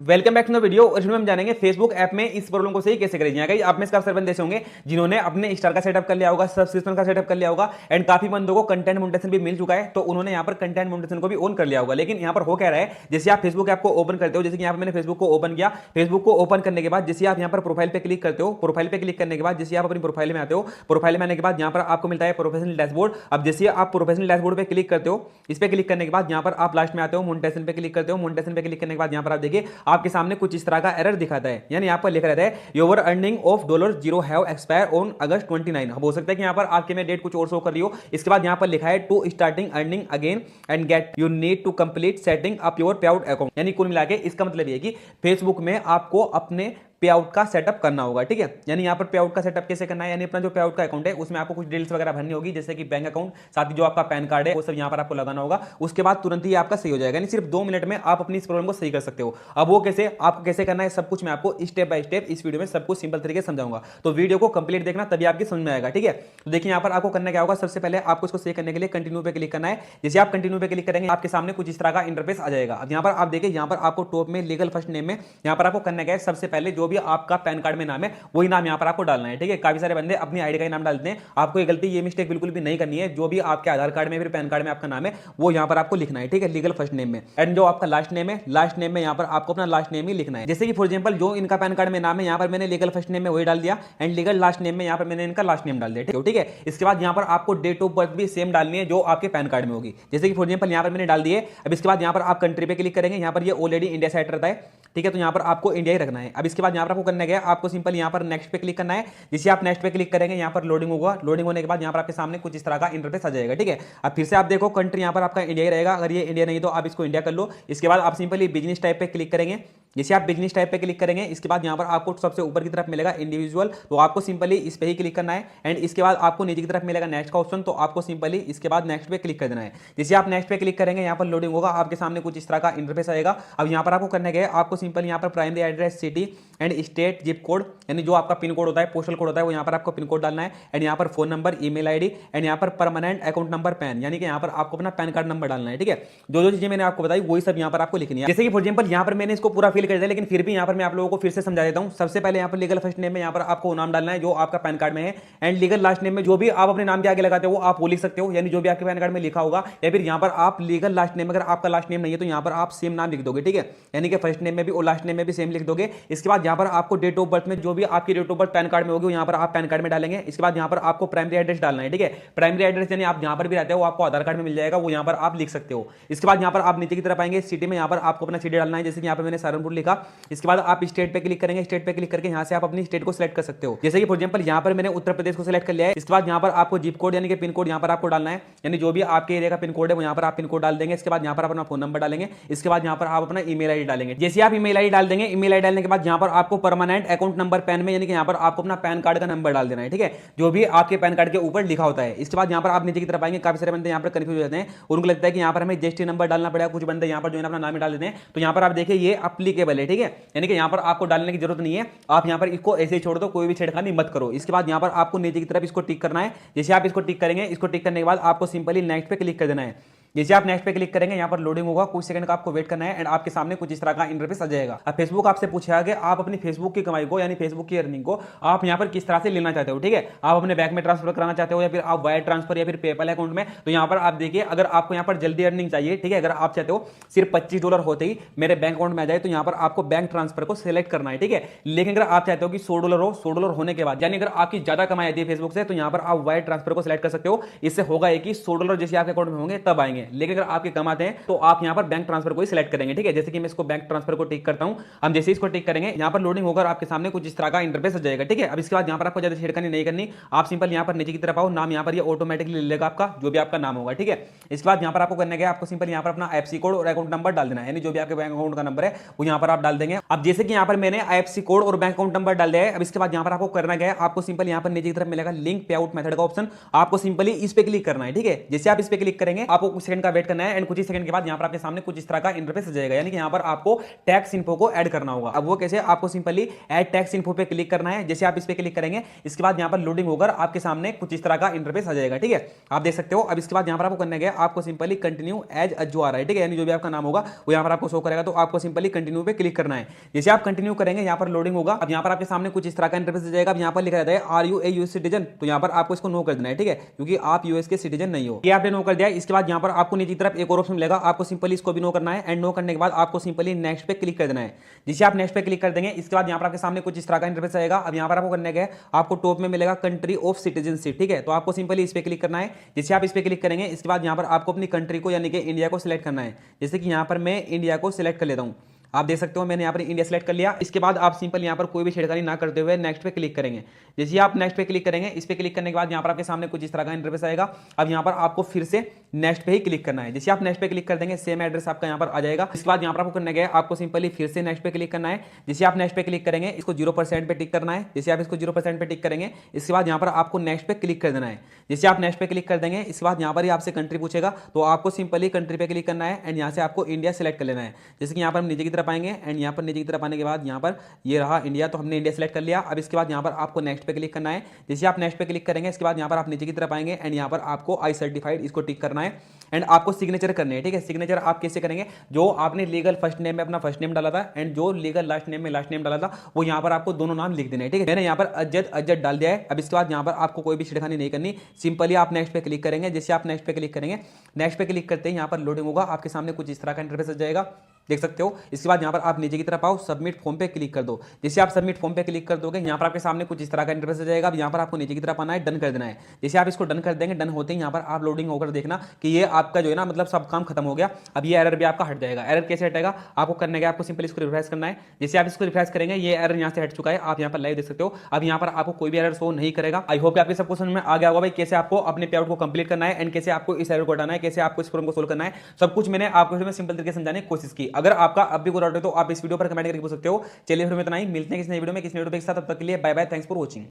Welcome back to the video. और इसमें हम जानेंगे फेसबुक ऐप में इस प्रॉब्लम को सही कैसे करें। यहाँ आप में इसका सर्वन देश होंगे जिन्होंने अपने स्टार का सेटअप कर लिया होगा, सब्सक्रिप्शन का सेटअप कर लिया होगा, एंड काफी बंदों को कंटेंट मोनेटाइजेशन भी मिल चुका है, तो उन्होंने यहाँ पर कंटेंट मोनेटाइजेशन को भी ऑन कर लिया होगा। लेकिन यहाँ पर हो क्या रहा है, जैसे आप फेसबुक ऐप को ओपन करते हो, जैसे कि यहाँ पर मैंने फेसबुक को ओपन किया, फेसबुक को ओपन करने के बाद जैसे आप यहाँ पर प्रोफाइल पे क्लिक करते हो, प्रोफाइल पे क्लिक करने के बाद जैसे आप अपनी प्रोफाइल में आते हो, प्रोफाइल में आने के बाद यहाँ पर आपको मिलता है प्रोफेशनल डैशबोर्ड। अब जैसे आप प्रोफेशनल डैशबोर्ड पे क्लिक करते हो, इस पे क्लिक करने के बाद यहाँ पर आप लास्ट में आते हो, मोनेटाइजेशन पे क्लिक करते हो, मोनेटाइजेशन पे क्लिक करने के बाद यहाँ पर आप देखिए आपके सामने कुछ इस तरह का एरर दिखाता है, यानी यहाँ पर लिखा रहता है your earning of $0 have expire on August 29। हो सकता है कि यहाँ पर आपके में डेट कुछ और शो कर रही हो। इसके बाद यहाँ पर लिखा है to starting earning again and get you need to complete setting up your pay out account. यानी कुल मिला के इसका मतलब ये है कि फेसबुक में आपको अपने पे आउट का सेटअप करना होगा। ठीक है, यानी यहाँ पर पे आउट का सेटअप कैसे करना है, यानी अपना जो पे आउट का अकाउंट है उसमें आपको कुछ डिटेल्स वगैरह भरनी होगी, जैसे कि बैंक अकाउंट, साथ ही जो आपका पैन कार्ड है वो सब यहाँ पर आपको लगाना होगा। उसके बाद तुरंत ही आपका सही हो जाएगा, यानी सिर्फ 2 मिनट में आप अपनी इस प्रॉब्लम को सही कर सकते हो। अब वो कैसे, आपको कैसे करना है, सब कुछ मैं आपको स्टेप बाय स्टेप इस वीडियो में सब कुछ सिंपल तरीके से समझाऊंगा। तो वीडियो को कंप्लीट देखना, तभी आपकी समझ में आएगा। ठीक है, तो देखिए यहाँ पर आपको करना क्या होगा, सबसे पहले आपको इसको सही करने के लिए कंटिन्यू पे क्लिक करना है। जैसे आप कंटिन्यू पे क्लिक करेंगे आपके सामने कुछ इस तरह का इंटरफेस आ जाएगा। अब यहाँ पर आप देखिए, यहाँ पर आपको टॉप में लीगल फर्स्ट नेम में यहाँ पर आपको करना क्या है, सबसे पहले जो भी आपका पैन कार्ड में नाम है वही नाम यहां पर आपको डालना है। ठीक है, काफी सारे बंदे अपनी आईडी का नाम डालते हैं, आपको ये गलती, ये मिस्टेक बिल्कुल भी नहीं करनी है। जो भी आपके आधार कार्ड में फिर पैन कार्ड में आपका नाम है वो यहां पर आपको लिखना है। ठीक है, लीगल फर्स्ट नेम में, एंड जो आपका लास्ट नेम है, लास्ट नेम में यहां पर आपको अपना लास्ट नेम ही लिखना है। जैसे कि फॉर एग्जांपल जो इनका पैन कार्ड में नाम है, यहां पर मैंने लीगल फर्स्ट नेम में वही डाल दिया, एंड लीगल लास्ट नेम में यहां पर मैंने इनका लास्ट नेम डाल दिया। ठीक है, इसके बाद यहां पर आपको डेट ऑफ बर्थ भी सेम डालनी है जो आपके पैन कार्ड में होगी। जैसे कि फॉर एग्जांपल यहां पर मैंने डाल दिए। अब इसके बाद यहां पर आप कंट्री पे क्लिक करेंगे, यहां पर ये ऑलरेडी इंडिया साइड रहता है। ठीक है, तो यहां पर आपको इंडिया ही रखना है। अब इसके बाद यहां पर आपको करना है, आपको सिंपल यहां पर नेक्स्ट पे क्लिक करना है। जैसे आप नेक्स्ट पे क्लिक करेंगे यहाँ पर लोडिंग होगा, लोडिंग होने के बाद यहाँ पर आपके सामने कुछ इस तरह का इंटरफेस आ जाएगा। ठीक है, अब फिर से आप देखो कंट्री यहाँ पर आपका इंडिया ही रहेगा, अगर ये इंडिया नहीं तो आप इसको इंडिया कर लो। इसके बाद आप सिंपली बिजनेस टाइप पे क्लिक करेंगे। जैसे आप बिजनेस टाइप पे क्लिक करेंगे, इसके बाद यहाँ पर आपको सबसे ऊपर की तरफ मिलेगा इंडिविजुअल, तो आपको सिंपली इस पे ही क्लिक करना है। एंड इसके बाद आपको नीचे की तरफ मिलेगा नेक्स्ट का ऑप्शन, तो आपको सिंपली इसके बाद नेक्स्ट पे क्लिक कर देना है। जैसे आप नेक्स्ट पे क्लिक करेंगे, यहाँ पर लोडिंग होगा, आपके सामने कुछ इस तरह का इंटरफेस आएगा। अब यहाँ पर आपको करना है, आपको सिंपल यहाँ पर primary address, city and state, zip code, यानी जो आपका पिन कोड होता है, पोस्टल कोड होता है, वो यहाँ पर आपको पिन कोड डालना है। एंड यहाँ पर phone number, email ID, and यहाँ पर परमानेंट अकाउंट नंबर पैन, यानी कि यहाँ पर आपको अपना पैन कार्ड नंबर डालना है। ठीक है, जो जो चीजें मैंने आपको बताई वही सब यहाँ पर आपको लिखनी है। जैसे कि फॉर एग्जांपल यहाँ पर मैंने इसको पूरा फिल कर दिया, लेकिन फिर भी यहाँ पर मैं आप लोगों को फिर से समझा देता हूँ। सबसे पहले यहाँ पर लीगल फर्स्ट नेम में यहाँ पर आपको नाम डालना है जो आपका पैन कार्ड में है, एंड लीगल लास्ट नेम में जो भी आप अपने नाम के आगे लगाते हो वो आप वो लिख सकते हो, यानी जो भी आपके पैन कार्ड में लिखा होगा। या फिर यहाँ पर आप लीगल लास्ट नेम, अगर आपका लास्ट नेम नहीं है तो यहाँ पर आप सेम नाम लिख दोगे। ठीक है, यानी कि फर्स्ट नेम में भी और लास्ट नेम में भी सेम लिख दोगे। इसके बाद यहाँ पर आपको डेट ऑफ बर्थ में जो भी आपकी date of birth PAN card में होगी यहाँ पर आप पैन कार्ड में डालेंगे। इसके बाद यहाँ पर आपको प्राइमरी एड्रेस डालना है। ठीक है, प्राइमरी एड्रेस यानी आप जहाँ पर भी रहते हो आपको आधार कार्ड में मिल जाएगा, वो यहाँ पर आप लिख सकते हो। इसके बाद यहाँ पर आप नीचे की तरफ आएंगे, सिटी में यहाँ पर आपको अपना सिटी डालना है, जैसे कि यहाँ पर मैंने सहारनपुर लिखा। इसके बाद आप स्टेट पे क्लिक करेंगे, स्टेट पे क्लिक करके यहाँ से आप अपनी स्टेट को सिलेक्ट कर सकते हो। जैसे कि फॉर एग्जांपल यहाँ पर मैंने उत्तर प्रदेश को सिलेक्ट कर लिया है। इसके बाद यहाँ पर आपको जिप कोड यानी कि पिन कोड यहाँ पर आपको डालना है, यानी जो भी आपके एरिया का पिन कोड है वो यहाँ पर आप पिन कोड डाल देंगे। इसके बाद यहाँ पर अपना फोन नंबर डालेंगे। इसके बाद यहाँ पर आप अपना ईमेल आईडी डालेंगे। जैसे आप ईमेल आईडी डाल देंगे, ईमेल आईडी डालने के बाद यहाँ पर आपको परमानेंट अकाउंट नंबर पैन में, यानी कि यहाँ पर आपको अपना पैन कार्ड का नंबर डाल देना है। ठीक है, जो भी आपके पैन कार्ड के ऊपर लिखा होता है। इसके बाद यहाँ पर आप नीचे की तरफ आएंगे, काफी सारे बंदे यहाँ पर कंफ्यूज हो जाते हैं, उनको लगता है कि यहाँ पर हमें जीएसटी नंबर डालना पड़ेगा। कुछ बंदे यहाँ पर जो है अपना नाम डाल देते हैं, तो यहाँ पर आप देखिए ये अप्लीकेबल है। ठीक है, यानी कि यहाँ पर आपको डालने की जरूरत नहीं है, आप यहाँ पर इसको ऐसे ही छोड़ दो, कोई भी छेड़खानी मत करो। इसके बाद यहाँ पर आपको नीचे की तरफ इसको टिक करना है। जैसे आप इसको टिक करेंगे, इसको टिक करने के बाद आपको सिंपली नेक्स्ट पे क्लिक कर देना है। जैसे आप नेक्स्ट पे क्लिक करेंगे, यहाँ पर लोडिंग होगा, कुछ सेकंड का आपको वेट करना है, एंड आपके सामने कुछ इस तरह का इंटरफेस आ जाएगा। अब फेसबुक आपसे पूछेगा कि आप अपनी फेसबुक की कमाई को, यानी फेसबुक की अर्निंग को आप यहाँ पर किस तरह से लेना चाहते हो। ठीक है, आप अपने बैंक में ट्रांसफर कराना चाहते हो, या फिर आप वायर ट्रांसफर, या फिर पेपल अकाउंट में। तो यहाँ पर आप देखिए, अगर आपको यहाँ पर जल्दी अर्निंग चाहिए, ठीक है, अगर आप चाहते हो सिर्फ $25 होते ही मेरे बैंक अकाउंट में आ जाए, तो यहाँ पर आपको बैंक ट्रांसफर को सिलेक्ट करना है। ठीक है, लेकिन अगर आप चाहते हो कि $100 हो, $100 होने के बाद, यानी अगर आपकी ज्यादा कमाई आती है फेसबुक से, तो यहाँ पर आप वायर ट्रांसफर को सिलेक्ट कर सकते हो। इससे होगा कि $100 जैसे आपके अकाउंट में होंगे तब आएंगे। लेकिन अगर आपके कमाते हैं तो आप यहां पर बैंक ट्रांसफर को ही सिलेक्ट करेंगे। ठीक है, जैसे कि मैं इसको बैंक ट्रांसफर को टिक करता हूं। हम जैसे इसको टिक करेंगे, यहां पर लोडिंग होकर आपके सामने कुछ इस तरह का इंटरफेस आ जाएगा। ठीक है, अब इसके बाद यहां पर आपको ज्यादा छेड़खानी नहीं करनी, आप सिंपल यहां पर नीचे की तरफ आओ, नाम यहां पर ये ऑटोमेटिकली ले लेगा आपका, जो भी आपका नाम होगा। ठीक है, इसके बाद यहां पर आपको करना है, आपको सिंपल यहां पर अपना आईएफएससी कोड और अकाउंट नंबर डाल देना है, यानी जो भी आपके बैंक अकाउंट का नंबर है वो यहां पर आप डाल देंगे। अब जैसे कि यहां पर मैंने आईएफएससी कोड और बैंक अकाउंट नंबर डाल दिया है। अब इसके बाद यहां पर आपको करना है, आपको सिंपल यहां पर नीचे की तरफ मिलेगा लिंक पे आउट मेथड का ऑप्शन, आपको सिंपली इस पे क्लिक करना है। ठीक है, जैसे आप इस पे क्लिक करेंगे, आपको कुछ सेकंड का वेट करना है एंड कुछ ही सेकंड के बाद यहाँ पर आपके सामने कुछ इस तरह का इंटरफेस आ जाएगा, यानी कि यहाँ पर आपको टैक्स इन्फो को ऐड करना होगा। अब वो कैसे, आपको सिंपली ऐड टैक्स इन्फो पे क्लिक करना है। जैसे आप इस पे क्लिक करेंगे इसके बाद यहाँ पर लोडिंग होकर आपके सामने कुछ इस तरह का इंटरफेस आ जाएगा, ठीक है, आप देख सकते हो। अब इसके बाद यहाँ पर आपको करना है आपको सिंपली कंटिन्यू एज जो आ रहा है, ठीक है, यानी जो भी आपका नाम होगा वो यहाँ पर आपको शो करेगा, तो आपको सिंपली कंटिन्यू पे क्लिक करना है। जैसे आप कंटिन्यू करेंगे यहाँ पर लोडिंग होगा। अब यहाँ पर आपके सामने कुछ इस तरह का इंटरफेस आ जाएगा। अब यहाँ पर लिखा रहता है are you a US citizen, तो यहाँ पर आपको इसको नो कर देना है, ठीक है, क्योंकि आप यूएस के सिटीजन नहीं हो। ये आपने नो कर दिया। इसके बाद यहाँ पर आपको नीचे की तरफ एक और ऑप्शन मिलेगा, आपको सिंपली इसको भी नो करना है एंड नो करने के बाद आपको सिंपली नेक्स्ट पे क्लिक कर देना है। जिसे आप नेक्स्ट पे क्लिक कर देंगे इसके बाद यहाँ पर आपके सामने कुछ इस तरह का इंटरफेस आएगा। अब यहाँ पर आपको करने का आपको टॉप में मिलेगा कंट्री ऑफ सिटीजनशिप, ठीक है, तो आपको सिंपली इस पे क्लिक करना है। जिसे आप इस पे क्लिक करेंगे इसके बाद यहाँ पर आपको अपनी कंट्री को यानी कि इंडिया को सिलेक्ट करना है। जैसे कि यहाँ पर मैं इंडिया को सिलेक्ट कर लेता हूँ, आप देख सकते हो मैंने यहाँ पर इंडिया सेलेक्ट कर लिया। इसके बाद आप सिंपल यहाँ पर कोई भी छेड़खानी ना करते हुए नेक्स्ट पे क्लिक करेंगे। जैसे आप नेक्स्ट पे क्लिक करेंगे, इस पे क्लिक करने के बाद यहाँ पर आपके सामने कुछ इस तरह का इंटरफेस आएगा। अब यहाँ पर आपको फिर से नेक्स्ट पे ही क्लिक करना है। जैसे आप नेक्स्ट पे क्लिक कर देंगे सेम एड्रेस आपका यहाँ पर आ जाएगा। इसके बाद यहाँ पर आपको करने गया आपको सिंपली फिर से नेक्स्ट पे क्लिक करना है। जैसे आप नेक्स्ट पे क्लिक करेंगे इसको 0% पे टिक करना है। जैसे आप इसको 0% पे टिक करेंगे इसके बाद यहाँ पर आपको नेक्स्ट पे क्लिक कर देना है। जैसे आप नेक्स्ट पे क्लिक कर देंगे इसके बाद यहाँ पर ही आपसे कंट्री पूछेगा, तो आपको सिंपली कंट्री पे क्लिक करना है एंड यहाँ से आपको इंडिया सेलेक्ट कर लेना है। जैसे कि यहाँ पर हम नीचे की तरफ आएंगे एंड यहाँ पर नीचे की तरफ आने के बाद यहाँ पर ये रहा इंडिया, तो हमने इंडिया सेलेक्ट कर लिया। अब इसके बाद यहाँ पर आपको नेक्स्ट पे क्लिक करना है। जैसे आप नेक्स्ट पे क्लिक करेंगे इसके बाद यहाँ पर आप नीचे की तरफ आएंगे एंड यहाँ पर आपको आई सर्टिफाइड इसको टिक करना है एंड आपको सिग्नेचर करने हैं, ठीक है। सिग्नेचर आप कैसे करेंगे, जो आपने लीगल फर्स्ट नेम में अपना फर्स्ट नेम डाला था एंड जो लीगल लास्ट नेम में लास्ट नेम डाला था वो यहाँ पर आपको दोनों नाम लिख देने हैं, ठीक है। मैंने यहाँ पर अज्जत डाल दिया है। अब इसके बाद यहाँ पर आपको कोई भी छिड़खानी नहीं करनी, सिंपली आप नेक्स्ट पे क्लिक करेंगे। जैसे आप नेक्स्ट पे क्लिक करेंगे, नेक्स्ट पे क्लिक करते ही यहाँ पर लोडिंग होगा, आपके सामने कुछ इस तरह का इंटरफेस आ जाएगा, देख सकते हो। इसके बाद यहाँ पर आप नीचे की तरफ आओ, सबमिट फॉर्म पे क्लिक कर दो। जैसे आप सबमिट फॉर्म पे क्लिक कर दोगे यहाँ पर आपके सामने कुछ इस तरह का इंटरफेस आ जाएगा। अब यहाँ पर आपको नीचे की तरफ आना है, डन कर देना है। जैसे आप इसको डन कर देंगे, डन होते ही यहाँ पर आप लोडिंग होकर देखना कि ये आपका जो है ना मतलब सब काम खत्म हो गया। अब ये एरर भी आपका हट जाएगा। एरर कैसे हटेगा, आपको करने का आपको सिंपली इसको रिफ्रेश करना है। जैसे आप इसको रिफ्रेश करेंगे ये एरर यहाँ से हट चुका है, आप यहाँ पर लाइव देख सकते हो। अब यहाँ पर आपको कोई भी एरर शो नहीं करेगा। आई होप आपके सबको समझ में आ गया होगा भाई कैसे आपको अपने पे आउट को कंप्लीट करना है एंड कैसे आपको इस एरर को हटाना है, कैसे आपको इस प्रॉब्लम को सोल्व करना है। सब कुछ मैंने आपको सिंपल तरीके से समझाने की कोशिश की। अगर आपका अब भी कोई डाउट है तो आप इस वीडियो पर कमेंट करके पूछ सकते हो। चलिए फिर में इतना ही, मिलते हैं किसी नई वीडियो में किसी नई वीडियो के साथ। तब तक के लिए bye bye, thanks for watching.